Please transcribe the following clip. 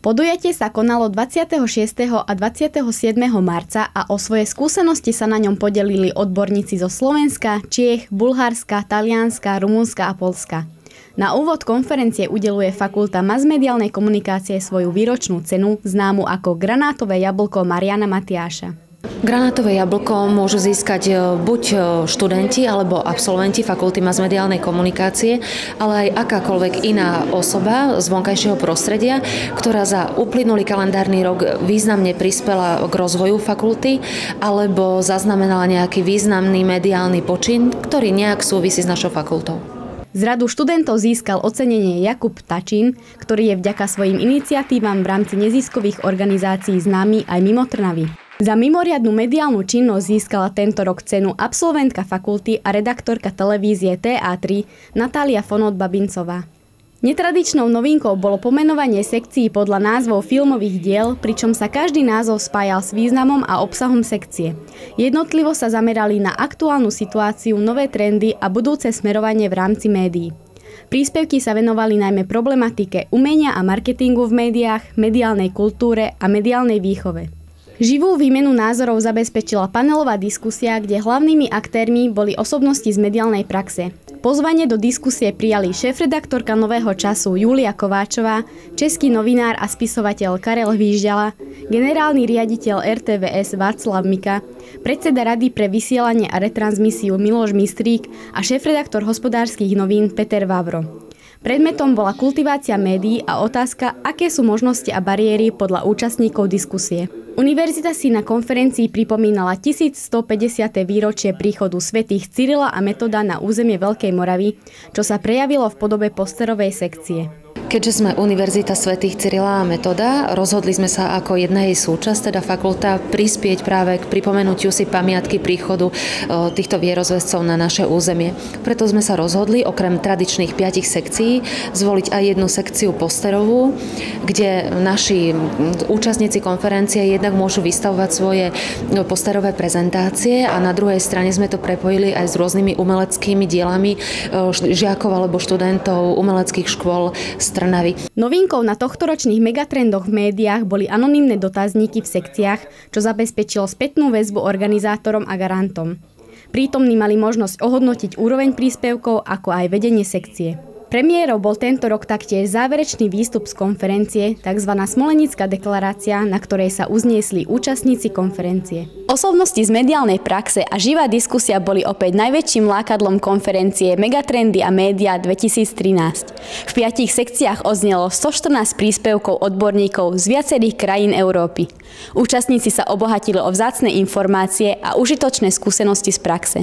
Podujatie sa konalo 26. a 27. marca a o svoje skúsenosti sa na ňom podelili odborníci zo Slovenska, Čiech, Bulharska, Talianska, Rumunska a Poľska. Na úvod konferencie udeľuje Fakulta masmediálnej komunikácie svoju výročnú cenu, známu ako Granátové jablko Mariana Matiáša. Granátové jablko môžu získať buď študenti alebo absolventi Fakulty masmediálnej komunikácie, ale aj akákoľvek iná osoba z vonkajšieho prostredia, ktorá za uplynulý kalendárny rok významne prispela k rozvoju fakulty alebo zaznamenala nejaký významný mediálny počin, ktorý nejak súvisí s našou fakultou. Z radu študentov získal ocenenie Jakub Tačín, ktorý je vďaka svojim iniciatívam v rámci neziskových organizácií známy aj mimo Trnavy. Za mimoriadnu mediálnu činnosť získala tento rok cenu absolventka fakulty a redaktorka televízie TA3 Natália Fonot-Babincová. Netradičnou novinkou bolo pomenovanie sekcií podľa názvov filmových diel, pričom sa každý názov spájal s významom a obsahom sekcie. Jednotlivo sa zamerali na aktuálnu situáciu, nové trendy a budúce smerovanie v rámci médií. Príspevky sa venovali najmä problematike umenia a marketingu v médiách, mediálnej kultúre a mediálnej výchove. Živú výmenu názorov zabezpečila panelová diskusia, kde hlavnými aktérmi boli osobnosti z mediálnej praxe. Pozvanie do diskusie prijali šéfredaktorka Nového času Júlia Kováčová, český novinár a spisovateľ Karel Hvížďala, generálny riaditeľ RTVS Václav Mika, predseda Rady pre vysielanie a retransmisiu Miloš Mistrík a šéfredaktor Hospodárskych novín Peter Vavro. Predmetom bola kultivácia médií a otázka, aké sú možnosti a bariéry podľa účastníkov diskusie. Univerzita si na konferencii pripomínala 1150. výročie príchodu svätých Cyrila a Metoda na územie Veľkej Moravy, čo sa prejavilo v podobe posterovej sekcie. Keďže sme Univerzita svätých Cyrila a Metoda, rozhodli sme sa ako jedna jej súčasť, teda fakulta, prispieť práve k pripomenutiu si pamiatky príchodu týchto vierozvescov na naše územie. Preto sme sa rozhodli okrem tradičných 5 sekcií zvoliť aj jednu sekciu posterovú, kde naši účastníci konferencie jednak môžu vystavovať svoje posterové prezentácie a na druhej strane sme to prepojili aj s rôznymi umeleckými dielami žiakov alebo študentov umeleckých škôl z Trnavy. Novinkou na tohtoročných megatrendoch v médiách boli anonymné dotazníky v sekciách, čo zabezpečilo spätnú väzbu organizátorom a garantom. Prítomní mali možnosť ohodnotiť úroveň príspevkov, ako aj vedenie sekcie. Premiérou bol tento rok taktiež záverečný výstup z konferencie, tzv. Smolenická deklarácia, na ktorej sa uzniesli účastníci konferencie. Osobnosti z mediálnej praxe a živá diskusia boli opäť najväčším lákadlom konferencie Megatrendy a média 2013. V 5 sekciách odznelo 114 príspevkov odborníkov z viacerých krajín Európy. Účastníci sa obohatili o vzácne informácie a užitočné skúsenosti z praxe.